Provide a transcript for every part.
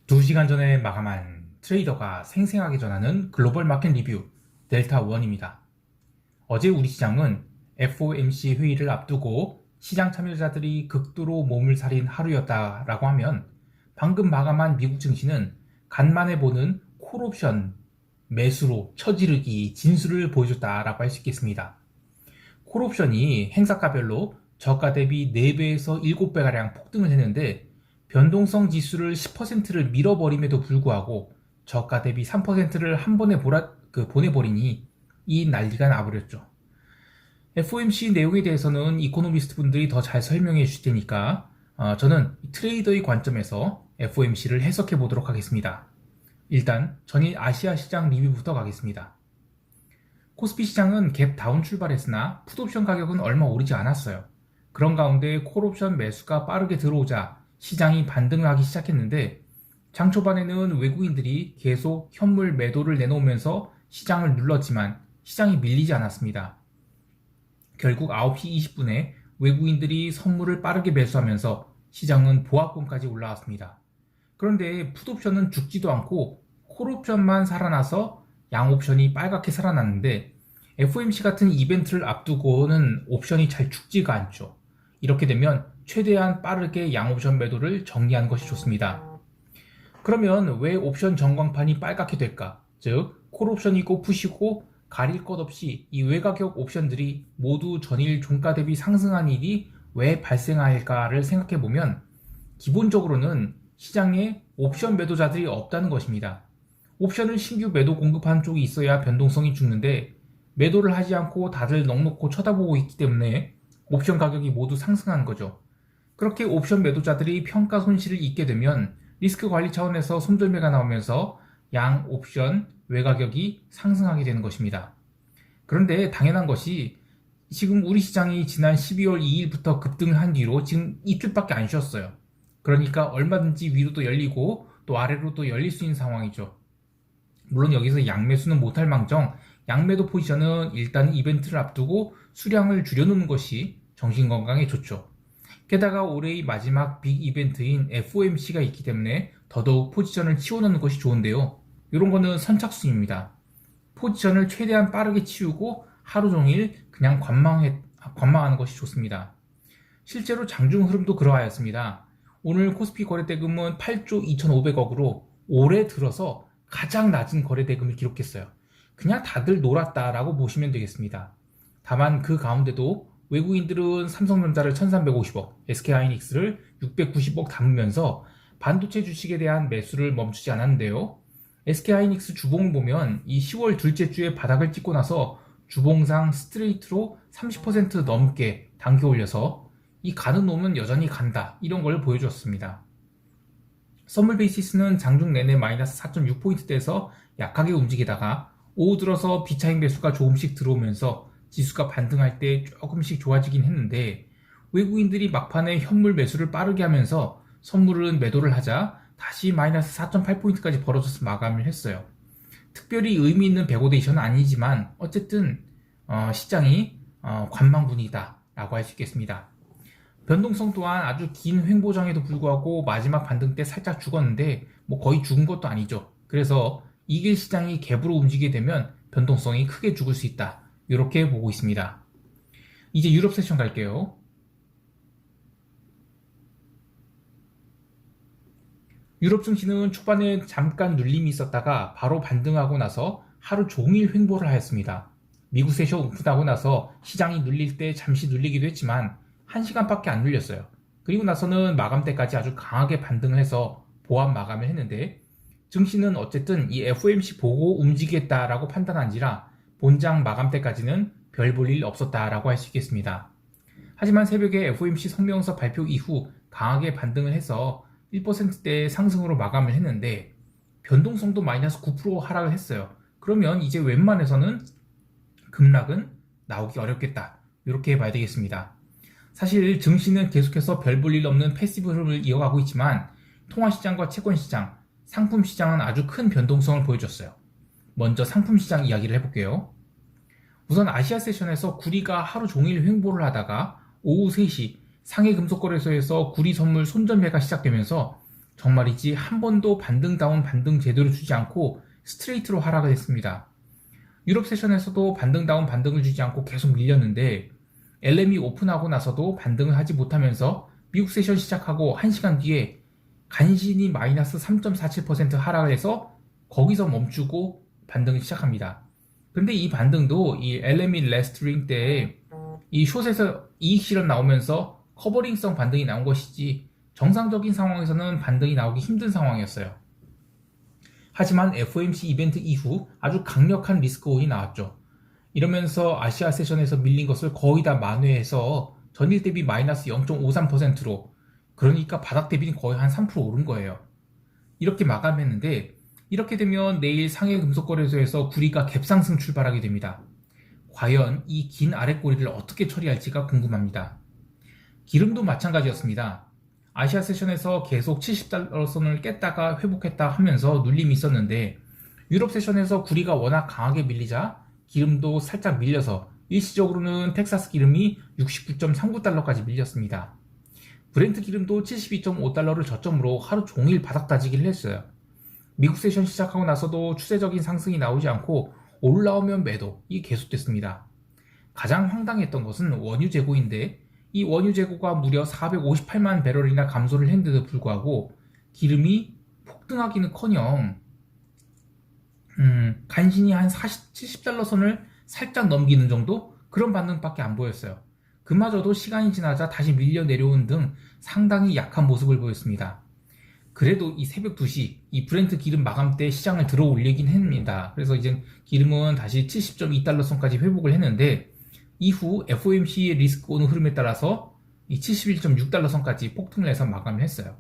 2시간 전에 마감한 트레이더가 생생하게 전하는 글로벌 마켓 리뷰 델타1입니다. 어제 우리 시장은 FOMC 회의를 앞두고 시장 참여자들이 극도로 몸을 사린 하루였다라고 하면, 방금 마감한 미국 증시는 간만에 보는 콜옵션 매수로 처지르기 진수를 보여줬다라고 할 수 있겠습니다. 콜옵션이 행사가별로 저가 대비 4배에서 7배가량 폭등을 했는데, 변동성 지수를 10%를 밀어버림에도 불구하고 저가 대비 3%를 한 번에 보내버리니 이 난리가 나버렸죠. FOMC 내용에 대해서는 이코노미스트 분들이 더 잘 설명해 주실 테니까 저는 트레이더의 관점에서 FOMC를 해석해 보도록 하겠습니다. 일단 전일 아시아 시장 리뷰부터 가겠습니다. 코스피 시장은 갭 다운 출발했으나 풋옵션 가격은 얼마 오르지 않았어요. 그런 가운데 콜옵션 매수가 빠르게 들어오자 시장이 반등을 하기 시작했는데, 장 초반에는 외국인들이 계속 현물 매도를 내놓으면서 시장을 눌렀지만 시장이 밀리지 않았습니다. 결국 9시 20분에 외국인들이 선물을 빠르게 매수하면서 시장은 보합권까지 올라왔습니다. 그런데 풋옵션은 죽지도 않고 콜옵션만 살아나서 양옵션이 빨갛게 살아났는데, FOMC 같은 이벤트를 앞두고는 옵션이 잘 죽지가 않죠. 이렇게 되면 최대한 빠르게 양옵션 매도를 정리하는 것이 좋습니다. 그러면 왜 옵션 전광판이 빨갛게 될까? 즉, 콜옵션이고 풋이고 가릴 것 없이 이 외가격 옵션들이 모두 전일 종가 대비 상승한 일이 왜 발생할까를 생각해보면, 기본적으로는 시장에 옵션 매도자들이 없다는 것입니다. 옵션을 신규 매도 공급하는 쪽이 있어야 변동성이 죽는데, 매도를 하지 않고 다들 넋놓고 쳐다보고 있기 때문에 옵션 가격이 모두 상승하는 거죠. 그렇게 옵션 매도자들이 평가 손실을 입게 되면 리스크 관리 차원에서 손절매가 나오면서 양 옵션 외가격이 상승하게 되는 것입니다. 그런데 당연한 것이, 지금 우리 시장이 지난 12월 2일부터 급등을 한 뒤로 지금 이틀밖에 안 쉬었어요. 그러니까 얼마든지 위로도 열리고 또 아래로도 열릴 수 있는 상황이죠. 물론 여기서 양매수는 못할 망정, 양매도 포지션은 일단 이벤트를 앞두고 수량을 줄여놓는 것이 정신건강에 좋죠. 게다가 올해의 마지막 빅 이벤트인 FOMC가 있기 때문에 더더욱 포지션을 치워놓는 것이 좋은데요. 이런 거는 선착순입니다. 포지션을 최대한 빠르게 치우고 하루 종일 그냥 관망하는 것이 좋습니다. 실제로 장중 흐름도 그러하였습니다. 오늘 코스피 거래대금은 8조 2,500억으로 올해 들어서 가장 낮은 거래대금을 기록했어요. 그냥 다들 놀았다라고 보시면 되겠습니다. 다만 그 가운데도 외국인들은 삼성전자를 1,350억, SK하이닉스를 690억 담으면서 반도체 주식에 대한 매수를 멈추지 않았는데요. SK하이닉스 주봉을 보면 이 10월 둘째 주에 바닥을 찍고 나서 주봉상 스트레이트로 30% 넘게 당겨 올려서 이 가는 놈은 여전히 간다, 이런 걸 보여주었습니다. 선물 베이시스는 장중 내내 마이너스 4.6포인트대에서 약하게 움직이다가 오후 들어서 비차익 매수가 조금씩 들어오면서 지수가 반등할 때 조금씩 좋아지긴 했는데, 외국인들이 막판에 현물 매수를 빠르게 하면서 선물은 매도를 하자 다시 마이너스 4.8포인트까지 벌어져서 마감을 했어요. 특별히 의미 있는 백오데이션은 아니지만 어쨌든 시장이 관망 분위기다 라고 할 수 있겠습니다. 변동성 또한 아주 긴 횡보장에도 불구하고 마지막 반등 때 살짝 죽었는데 거의 죽은 것도 아니죠. 그래서 이길 시장이 갭으로 움직이게 되면 변동성이 크게 죽을 수 있다, 이렇게 보고 있습니다. 이제 유럽 세션 갈게요. 유럽 증시는 초반에 잠깐 눌림이 있었다가 바로 반등하고 나서 하루 종일 횡보를 하였습니다. 미국 세션 오픈하고 나서 시장이 눌릴 때 잠시 눌리기도 했지만 1시간밖에 안 눌렸어요. 그리고 나서는 마감 때까지 아주 강하게 반등을 해서 보합 마감을 했는데, 증시는 어쨌든 이 FOMC 보고 움직이겠다라고 판단한지라 본장 마감 때까지는 별 볼 일 없었다라고 할 수 있겠습니다. 하지만 새벽에 FOMC 성명서 발표 이후 강하게 반등을 해서 1%대의 상승으로 마감을 했는데, 변동성도 마이너스 9% 하락을 했어요. 그러면 이제 웬만해서는 급락은 나오기 어렵겠다, 이렇게 봐야 되겠습니다. 사실 증시는 계속해서 별 볼 일 없는 패시브 흐름을 이어가고 있지만, 통화시장과 채권시장, 상품시장은 아주 큰 변동성을 보여줬어요. 먼저 상품시장 이야기를 해볼게요. 우선 아시아 세션에서 구리가 하루 종일 횡보를 하다가 오후 3시 상해금속거래소에서 구리 선물 손절매가 시작되면서 정말이지 한 번도 반등다운 반등 제대로 주지 않고 스트레이트로 하락을 했습니다. 유럽 세션에서도 반등다운 반등을 주지 않고 계속 밀렸는데 LME 오픈하고 나서도 반등을 하지 못하면서 미국 세션 시작하고 1시간 뒤에 간신히 마이너스 3.47% 하락을 해서 거기서 멈추고 반등을 시작합니다. 근데 이 반등도 이 LME 레스트링 때 이 숏에서 이익 실현 나오면서 커버링성 반등이 나온 것이지 정상적인 상황에서는 반등이 나오기 힘든 상황이었어요. 하지만 FOMC 이벤트 이후 아주 강력한 리스크온이 나왔죠. 이러면서 아시아 세션에서 밀린 것을 거의 다 만회해서 전일 대비 마이너스 0.53%로, 그러니까 바닥 대비는 거의 한 3% 오른 거예요. 이렇게 마감했는데 이렇게 되면 내일 상해 금속거래소에서 구리가 갭상승 출발하게 됩니다. 과연 이 긴 아랫꼬리를 어떻게 처리할지가 궁금합니다. 기름도 마찬가지였습니다. 아시아 세션에서 계속 70달러 선을 깼다가 회복했다 하면서 눌림이 있었는데 유럽 세션에서 구리가 워낙 강하게 밀리자 기름도 살짝 밀려서 일시적으로는 텍사스 기름이 69.39달러까지 밀렸습니다. 브렌트 기름도 72.5달러를 저점으로 하루 종일 바닥 다지기를 했어요. 미국 세션 시작하고 나서도 추세적인 상승이 나오지 않고 올라오면 매도이 계속됐습니다. 가장 황당했던 것은 원유 재고인데 이 원유 재고가 무려 458만 배럴이나 감소를 했는데도 불구하고 기름이 폭등하기는커녕 간신히 한 70달러 선을 살짝 넘기는 정도? 그런 반등밖에 안 보였어요. 그마저도 시간이 지나자 다시 밀려 내려온 등 상당히 약한 모습을 보였습니다. 그래도 이 새벽 2시 이 브렌트 기름 마감 때 시장을 들어 올리긴 했습니다. 그래서 이제 기름은 다시 70.2달러 선까지 회복을 했는데 이후 FOMC의 리스크 오는 흐름에 따라서 이 71.6달러 선까지 폭등을 해서 마감을 했어요.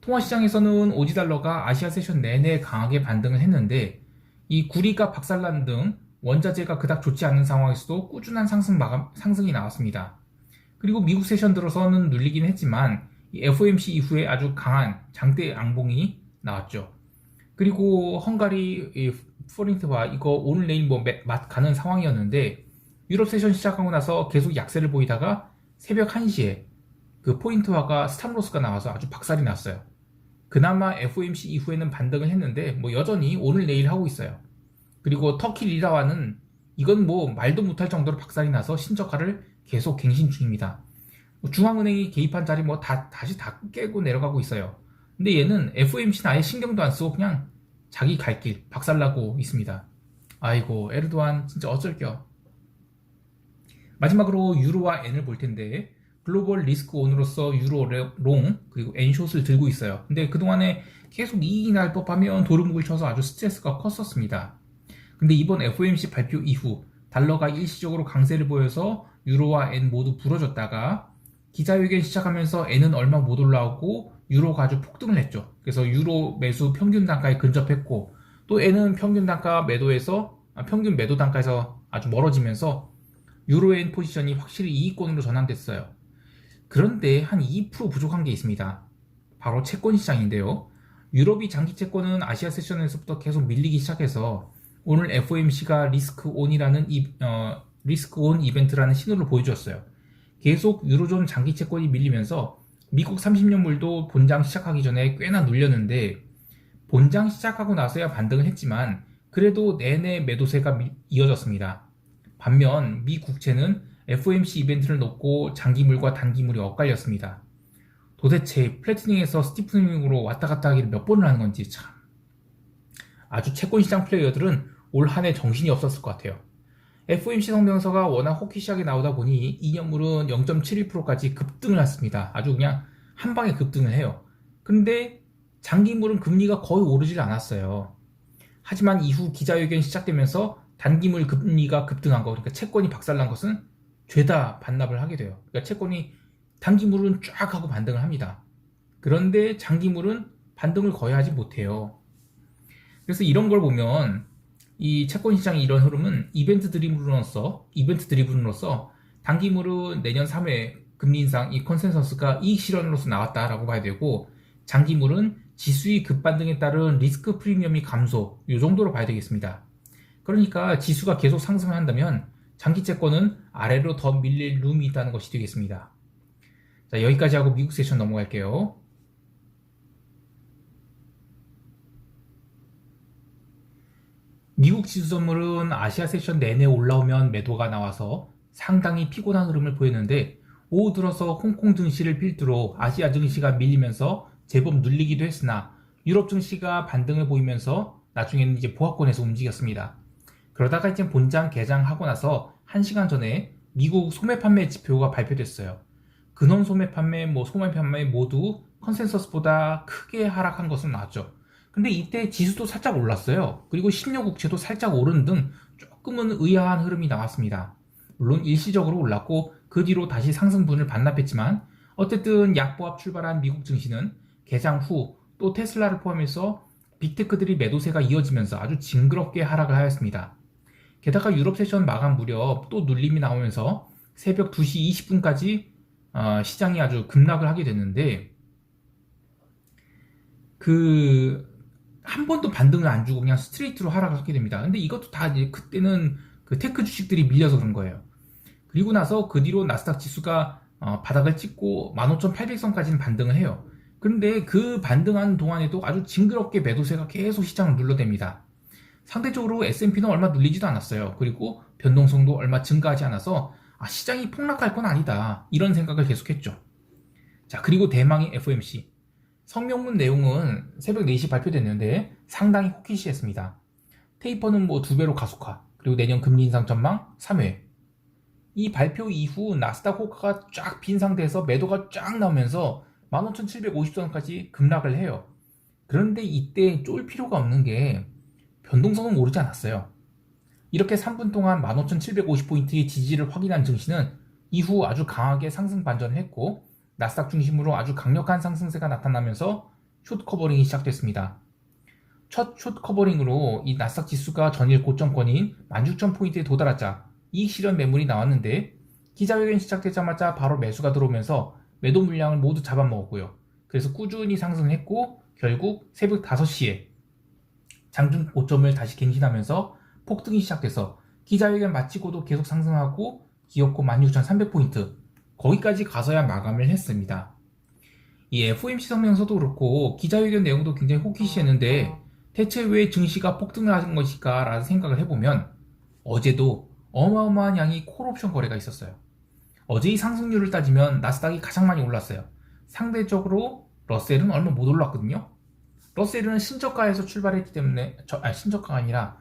통화시장에서는 오지달러가 아시아 세션 내내 강하게 반등을 했는데 이 구리가 박살난 등 원자재가 그닥 좋지 않은 상황에서도 꾸준한 상승이 나왔습니다. 그리고 미국 세션 들어서는 눌리긴 했지만 이 FOMC 이후에 아주 강한 장대 양봉이 나왔죠. 그리고 헝가리 포린트화 이거 오늘 내일 맛 가는 상황이었는데 유럽 세션 시작하고 나서 계속 약세를 보이다가 새벽 1시에 그 포인트화가 스탑로스가 나와서 아주 박살이 났어요. 그나마 FOMC 이후에는 반등을 했는데 여전히 오늘 내일 하고 있어요. 그리고 터키 리라와는 이건 말도 못할 정도로 박살이 나서 신저가를 계속 갱신 중입니다. 중앙은행이 개입한 자리 다시 다 깨고 내려가고 있어요. 근데 얘는 FOMC는 아예 신경도 안 쓰고 그냥 자기 갈 길 박살나고 있습니다. 아이고 에르도안 진짜 어쩔겨. 마지막으로 유로와 엔을 볼 텐데 글로벌 리스크 온으로서 유로 롱 그리고 엔숏을 들고 있어요. 근데 그동안에 계속 이익이 날 법하면 도루묵을 쳐서 아주 스트레스가 컸었습니다. 근데 이번 FOMC 발표 이후 달러가 일시적으로 강세를 보여서 유로와 엔 모두 부러졌다가 기자회견 시작하면서 엔은 얼마 못 올라오고 유로가 아주 폭등을 했죠. 그래서 유로 매수 평균 단가에 근접했고 또 엔은 평균 매도 단가에서 아주 멀어지면서 유로엔 포지션이 확실히 이익권으로 전환됐어요. 그런데 한 2% 부족한 게 있습니다. 바로 채권 시장인데요. 유럽이 장기 채권은 아시아 세션에서부터 계속 밀리기 시작해서 오늘 FOMC가 리스크 온이라는 리스크 온 이벤트라는 신호를 보여줬어요. 계속 유로존 장기 채권이 밀리면서 미국 30년물도 본장 시작하기 전에 꽤나 눌렸는데 본장 시작하고 나서야 반등을 했지만 그래도 내내 매도세가 이어졌습니다. 반면 미 국채는 FOMC 이벤트를 놓고 장기물과 단기물이 엇갈렸습니다. 도대체 플래티닝에서 스티프닝으로 왔다 갔다 하기를 몇 번을 하는 건지 참. 아주 채권 시장 플레이어들은 올 한 해 정신이 없었을 것 같아요. FOMC 성명서가 워낙 호키시하게 나오다 보니 2년물은 0.71%까지 급등을 했습니다. 아주 그냥 한 방에 급등을 해요. 근데 장기물은 금리가 거의 오르질 않았어요. 하지만 이후 기자회견 시작되면서 단기물 금리가 급등한 거, 그러니까 채권이 박살난 것은 죄다 반납을 하게 돼요. 그러니까 채권이 단기물은 쫙 하고 반등을 합니다. 그런데 장기물은 반등을 거의 하지 못해요. 그래서 이런 걸 보면 이 채권 시장의 이런 흐름은 이벤트 드리블로서 단기물은 내년 3회 금리 인상 이 컨센서스가 이익 실현으로서 나왔다라고 봐야 되고 장기물은 지수의 급반등에 따른 리스크 프리미엄이 감소 이 정도로 봐야 되겠습니다. 그러니까 지수가 계속 상승을 한다면 장기채권은 아래로 더 밀릴 룸이 있다는 것이 되겠습니다. 자, 여기까지 하고 미국 세션 넘어갈게요. 미국 지수 선물은 아시아 세션 내내 올라오면 매도가 나와서 상당히 피곤한 흐름을 보였는데 오후 들어서 홍콩 증시를 필두로 아시아 증시가 밀리면서 제법 눌리기도 했으나 유럽 증시가 반등을 보이면서 나중에는 이제 보합권에서 움직였습니다. 그러다가 이제 본장 개장하고 나서 1시간 전에 미국 소매 판매 지표가 발표됐어요. 근원 소매 판매, 소매 판매 모두 컨센서스보다 크게 하락한 것은 나왔죠. 근데 이때 지수도 살짝 올랐어요. 그리고 신용 국채도 살짝 오른 등 조금은 의아한 흐름이 나왔습니다. 물론 일시적으로 올랐고 그 뒤로 다시 상승분을 반납했지만 어쨌든 약보합 출발한 미국 증시는 개장 후 또 테슬라를 포함해서 빅테크들이 매도세가 이어지면서 아주 징그럽게 하락을 하였습니다. 게다가 유럽 세션 마감 무렵 또 눌림이 나오면서 새벽 2시 20분까지 시장이 아주 급락을 하게 됐는데 한 번도 반등을 안 주고 그냥 스트레이트로 하락을 하게 됩니다. 근데 이것도 다 이제 그때는 그 테크 주식들이 밀려서 그런 거예요. 그리고 나서 그 뒤로 나스닥 지수가 바닥을 찍고 15,800선까지는 반등을 해요. 그런데 그 반등하는 동안에도 아주 징그럽게 매도세가 계속 시장을 눌러댑니다. 상대적으로 S&P는 얼마 눌리지도 않았어요. 그리고 변동성도 얼마 증가하지 않아서 시장이 폭락할 건 아니다. 이런 생각을 계속했죠. 자, 그리고 대망의 FOMC. 성명문 내용은 새벽 4시 발표됐는데 상당히 호키시했습니다. 테이퍼는 2배로 가속화, 그리고 내년 금리 인상 전망 3회. 이 발표 이후 나스닥 호가가 쫙 빈 상태에서 매도가 쫙 나오면서 15,750선까지 급락을 해요. 그런데 이때 쫄 필요가 없는 게 변동성은 오르지 않았어요. 이렇게 3분 동안 15,750포인트의 지지를 확인한 증시는 이후 아주 강하게 상승 반전을 했고 나스닥 중심으로 아주 강력한 상승세가 나타나면서 숏 커버링이 시작됐습니다. 첫 숏 커버링으로 이 나스닥 지수가 전일 고점권인 16,000포인트에 도달하자 이익 실현 매물이 나왔는데 기자회견 시작되자마자 바로 매수가 들어오면서 매도 물량을 모두 잡아먹었고요. 그래서 꾸준히 상승했고 결국 새벽 5시에 장중 고점을 다시 갱신하면서 폭등이 시작돼서 기자회견 마치고도 계속 상승하고 기업고 16,300포인트 거기까지 가서야 마감을 했습니다. 이 FOMC 성명서도 그렇고 기자회견 내용도 굉장히 호키시했는데 대체 왜 증시가 폭등을 하는 것일까 라는 생각을 해보면 어제도 어마어마한 양의 콜옵션 거래가 있었어요. 어제의 상승률을 따지면 나스닥이 가장 많이 올랐어요. 상대적으로 러셀은 얼마 못 올랐거든요. 러셀은 신저가에서 출발했기 때문에 신저가가 아니라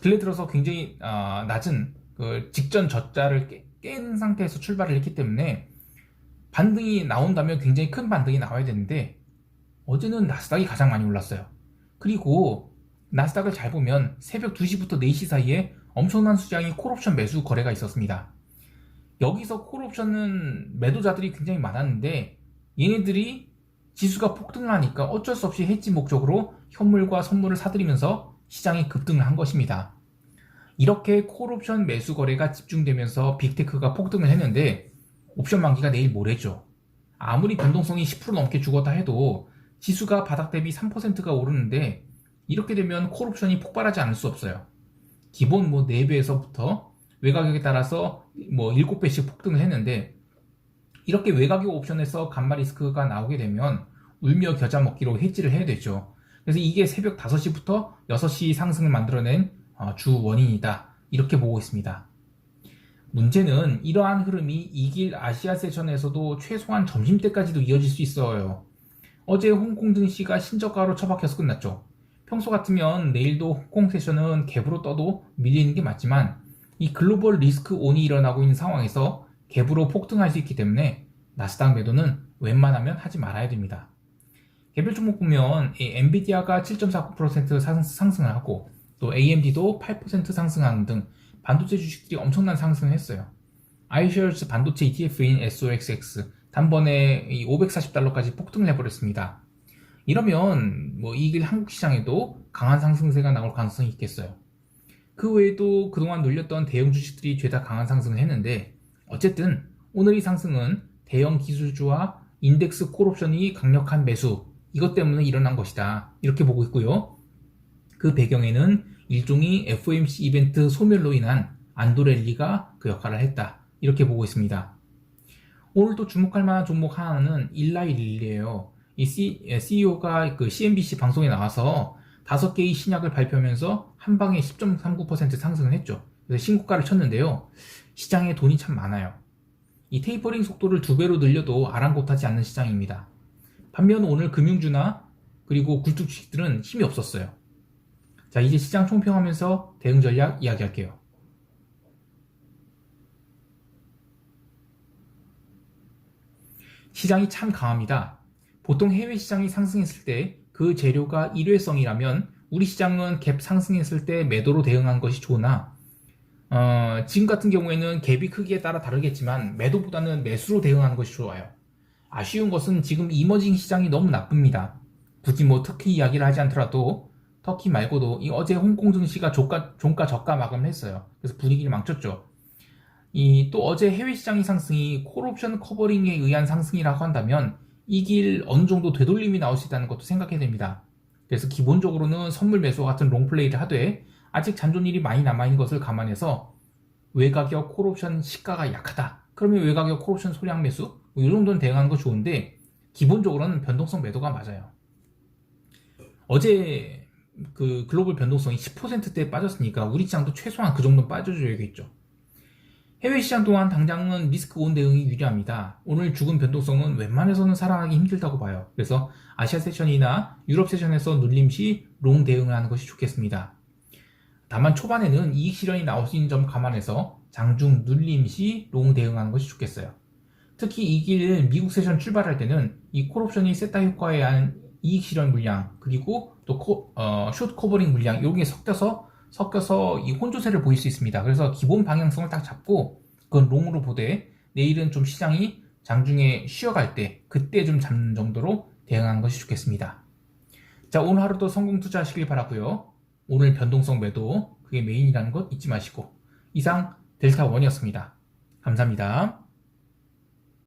근래 들어서 굉장히 낮은 그 직전 저가를 깬 상태에서 출발을 했기 때문에 반등이 나온다면 굉장히 큰 반등이 나와야 되는데 어제는 나스닥이 가장 많이 올랐어요. 그리고 나스닥을 잘 보면 새벽 2시부터 4시 사이에 엄청난 수량의 콜옵션 매수 거래가 있었습니다. 여기서 콜옵션은 매도자들이 굉장히 많았는데 얘네들이 지수가 폭등을 하니까 어쩔 수 없이 해지 목적으로 현물과 선물을 사들이면서 시장이 급등을 한 것입니다. 이렇게 콜옵션 매수 거래가 집중되면서 빅테크가 폭등을 했는데 옵션 만기가 내일 모레죠. 아무리 변동성이 10% 넘게 죽었다 해도 지수가 바닥 대비 3%가 오르는데 이렇게 되면 콜옵션이 폭발하지 않을 수 없어요. 기본 4배에서부터 외곽에 따라서 7배씩 폭등을 했는데 이렇게 외곽의 옵션에서 감마 리스크가 나오게 되면 울며 겨자 먹기로 해지를 해야 되죠. 그래서 이게 새벽 5시부터 6시 상승을 만들어낸 주 원인이다. 이렇게 보고 있습니다. 문제는 이러한 흐름이 이길 아시아 세션에서도 최소한 점심때까지도 이어질 수 있어요. 어제 홍콩 증시가 신저가로 처박혀서 끝났죠. 평소 같으면 내일도 홍콩 세션은 갭으로 떠도 밀리는 게 맞지만 이 글로벌 리스크 온이 일어나고 있는 상황에서 갭으로 폭등할 수 있기 때문에 나스닥 매도는 웬만하면 하지 말아야 됩니다. 개별 종목 보면 엔비디아가 7.49% 상승을 하고 또 AMD도 8% 상승하는 등 반도체 주식들이 엄청난 상승을 했어요. iShares 반도체 ETF인 SOXX 단번에 540달러까지 폭등을 해버렸습니다. 이러면 이길 한국 시장에도 강한 상승세가 나올 가능성이 있겠어요. 그 외에도 그동안 눌렸던 대형 주식들이 죄다 강한 상승을 했는데 어쨌든 오늘의 상승은 대형 기술주와 인덱스 콜옵션이 강력한 매수 이것 때문에 일어난 것이다. 이렇게 보고 있고요. 그 배경에는 일종의 FOMC 이벤트 소멸로 인한 안도랠리가 그 역할을 했다. 이렇게 보고 있습니다. 오늘 또 주목할 만한 종목 하나는 일라이릴리예요. 이 CEO가 그 CNBC 방송에 나와서 5개의 신약을 발표하면서 한 방에 10.39% 상승을 했죠. 그래서 신고가를 쳤는데요. 시장에 돈이 참 많아요. 이 테이퍼링 속도를 2배로 늘려도 아랑곳하지 않는 시장입니다. 반면 오늘 금융주나 그리고 굴뚝주식들은 힘이 없었어요. 자, 이제 시장 총평하면서 대응 전략 이야기할게요. 시장이 참 강합니다. 보통 해외 시장이 상승했을 때 그 재료가 일회성이라면 우리 시장은 갭 상승했을 때 매도로 대응한 것이 좋으나 지금 같은 경우에는 갭이 크기에 따라 다르겠지만 매도보다는 매수로 대응하는 것이 좋아요. 아쉬운 것은 지금 이머징 시장이 너무 나쁩니다. 굳이 뭐 터키 이야기를 하지 않더라도 터키 말고도 어제 홍콩 증시가 종가 저가 마감을 했어요. 그래서 분위기를 망쳤죠. 또 어제 해외 시장의 상승이 콜옵션 커버링에 의한 상승이라고 한다면 이 길 어느 정도 되돌림이 나올 수 있다는 것도 생각해야 됩니다. 그래서 기본적으로는 선물 매수 같은 롱플레이를 하되 아직 잔존일이 많이 남아있는 것을 감안해서 외가격 콜옵션 시가가 약하다. 그러면 외가격 콜옵션 소량 매수 이 정도는 대응하는 거 좋은데 기본적으로는 변동성 매도가 맞아요. 어제 그 글로벌 변동성이 10%대 빠졌으니까 우리 시장도 최소한 그 정도는 빠져줘야겠죠. 해외 시장 또한 당장은 리스크 온 대응이 유리합니다. 오늘 죽은 변동성은 웬만해서는 살아나기 힘들다고 봐요. 그래서 아시아 세션이나 유럽 세션에서 눌림 시 롱 대응을 하는 것이 좋겠습니다. 다만 초반에는 이익 실현이 나올 수 있는 점 감안해서 장중 눌림 시 롱 대응하는 것이 좋겠어요. 특히 이 길 미국 세션 출발할 때는 이 콜옵션이 세타 효과에 의한 이익 실현 물량 그리고 또 숏 커버링 물량 이런 게 섞여서 이 혼조세를 보일 수 있습니다. 그래서 기본 방향성을 딱 잡고 그건 롱으로 보되 내일은 좀 시장이 장중에 쉬어갈 때 그때 좀 잡는 정도로 대응하는 것이 좋겠습니다. 자, 오늘 하루도 성공 투자하시길 바라고요. 오늘 변동성 매도 그게 메인이라는 것 잊지 마시고 이상 델타원이었습니다. 감사합니다.